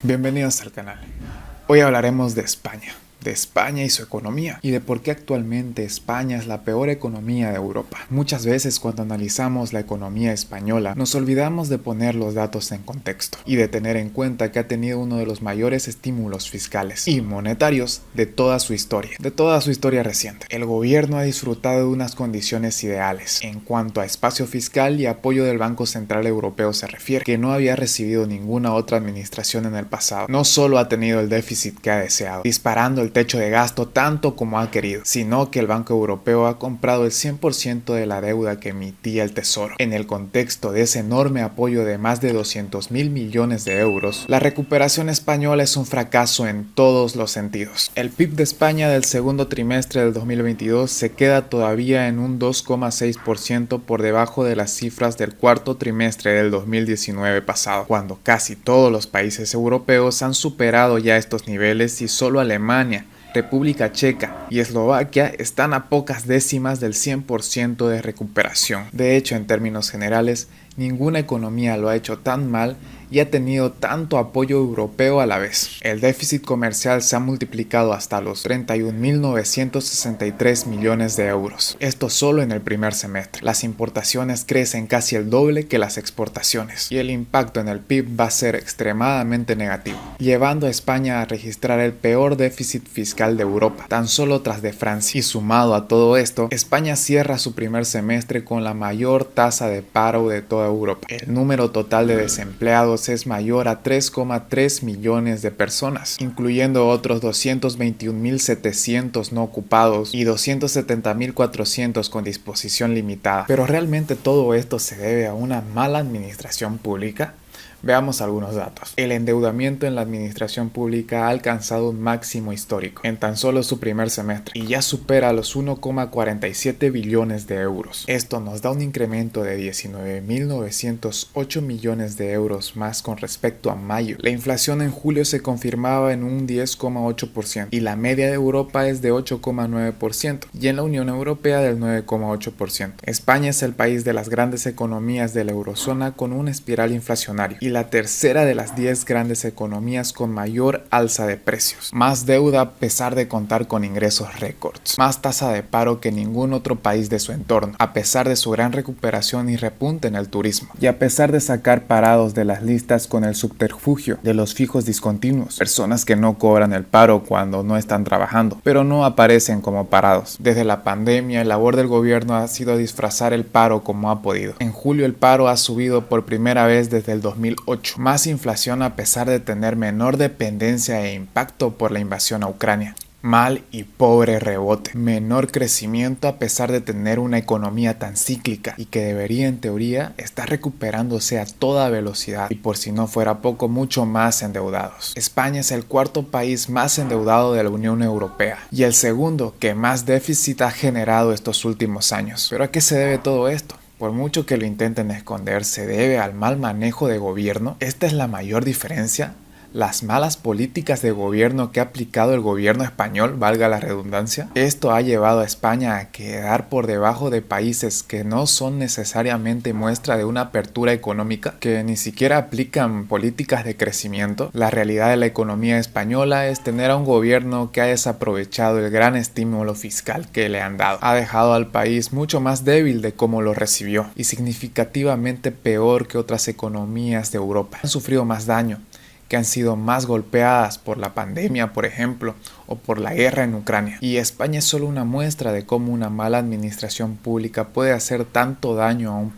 Bienvenidos al canal. Hoy hablaremos de España y su economía, y de por qué actualmente España es la peor economía de Europa. Muchas veces cuando analizamos la economía española, nos olvidamos de poner los datos en contexto, y de tener en cuenta que ha tenido uno de los mayores estímulos fiscales y monetarios de toda su historia reciente. El gobierno ha disfrutado de unas condiciones ideales, en cuanto a espacio fiscal y apoyo del Banco Central Europeo se refiere, que no había recibido ninguna otra administración en el pasado. No solo ha tenido el déficit que ha deseado, disparando el techo de gasto tanto como ha querido, sino que el Banco Europeo ha comprado el 100% de la deuda que emitía el Tesoro. En el contexto de ese enorme apoyo de más de 200.000 millones de euros, la recuperación española es un fracaso en todos los sentidos. El PIB de España del segundo trimestre del 2022 se queda todavía en un 2,6% por debajo de las cifras del cuarto trimestre del 2019 pasado, cuando casi todos los países europeos han superado ya estos niveles y solo Alemania, República Checa y Eslovaquia están a pocas décimas del 100% de recuperación. De hecho, en términos generales, ninguna economía lo ha hecho tan mal y ha tenido tanto apoyo europeo a la vez. El déficit comercial se ha multiplicado hasta los 31.963 millones de euros. Esto solo en el primer semestre. Las importaciones crecen casi el doble que las exportaciones, y el impacto en el PIB va a ser extremadamente negativo, llevando a España a registrar el peor déficit fiscal de Europa, tan solo tras de Francia. Y sumado a todo esto, España cierra su primer semestre con la mayor tasa de paro de toda Europa. El número total de desempleados es mayor a 3,3 millones de personas, incluyendo otros 221.700 no ocupados y 270.400 con disposición limitada. ¿Pero realmente todo esto se debe a una mala administración pública? Veamos algunos datos. El endeudamiento en la administración pública ha alcanzado un máximo histórico en tan solo su primer semestre y ya supera los 1,47 billones de euros. Esto nos da un incremento de 19.908 millones de euros más con respecto a mayo. La inflación en julio se confirmaba en un 10,8% y la media de Europa es de 8,9% y en la Unión Europea del 9,8%. España es el país de las grandes economías de la eurozona con una espiral inflacionaria y la tercera de las 10 grandes economías con mayor alza de precios. Más deuda a pesar de contar con ingresos récords. Más tasa de paro que ningún otro país de su entorno, a pesar de su gran recuperación y repunte en el turismo. Y a pesar de sacar parados de las listas con el subterfugio de los fijos discontinuos, personas que no cobran el paro cuando no están trabajando, pero no aparecen como parados. Desde la pandemia, la labor del gobierno ha sido disfrazar el paro como ha podido. En julio el paro ha subido por primera vez desde el 2008. Más inflación a pesar de tener menor dependencia e impacto por la invasión a Ucrania. Mal y pobre rebote. Menor crecimiento a pesar de tener una economía tan cíclica y que debería en teoría estar recuperándose a toda velocidad y por si no fuera poco mucho más endeudados. España es el cuarto país más endeudado de la Unión Europea y el segundo que más déficit ha generado estos últimos años. ¿Pero a qué se debe todo esto? Por mucho que lo intenten esconder, ¿se debe al mal manejo de gobierno? ¿Esta es la mayor diferencia? Las malas políticas de gobierno que ha aplicado el gobierno español, valga la redundancia. Esto ha llevado a España a quedar por debajo de países que no son necesariamente muestra de una apertura económica, que ni siquiera aplican políticas de crecimiento. La realidad de la economía española es tener a un gobierno que ha desaprovechado el gran estímulo fiscal que le han dado. Ha dejado al país mucho más débil de cómo lo recibió y significativamente peor que otras economías de Europa. Han sufrido más daño, que han sido más golpeadas por la pandemia, por ejemplo, o por la guerra en Ucrania. Y España es solo una muestra de cómo una mala administración pública puede hacer tanto daño a un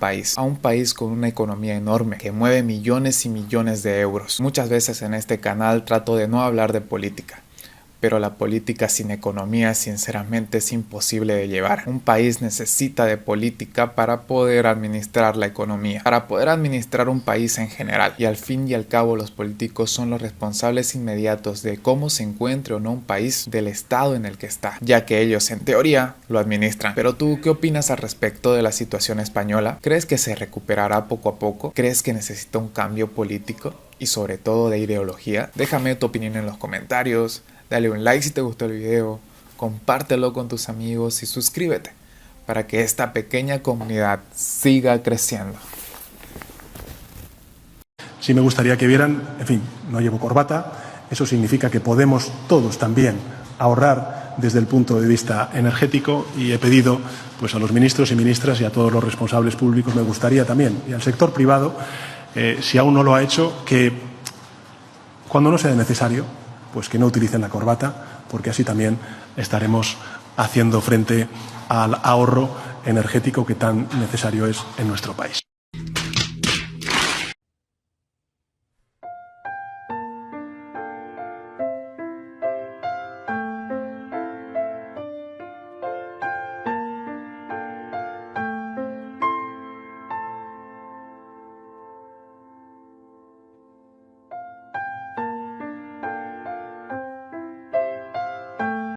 país con una economía enorme, que mueve millones y millones de euros. Muchas veces en este canal trato de no hablar de política, pero la política sin economía sinceramente es imposible de llevar. Un país necesita de política para poder administrar la economía, para poder administrar un país en general. Y al fin y al cabo los políticos son los responsables inmediatos de cómo se encuentre o no un país, del estado en el que está, ya que ellos en teoría lo administran. Pero tú, ¿qué opinas al respecto de la situación española? ¿Crees que se recuperará poco a poco? ¿Crees que necesita un cambio político y sobre todo de ideología? Déjame tu opinión en los comentarios. Dale un like si te gustó el video, compártelo con tus amigos y suscríbete para que esta pequeña comunidad siga creciendo. Sí me gustaría que vieran, en fin, no llevo corbata, eso significa que podemos todos también ahorrar desde el punto de vista energético, y he pedido pues a los ministros y ministras y a todos los responsables públicos, me gustaría también, y al sector privado, si aún no lo ha hecho, que cuando no sea necesario, pues que no utilicen la corbata, porque así también estaremos haciendo frente al ahorro energético que tan necesario es en nuestro país.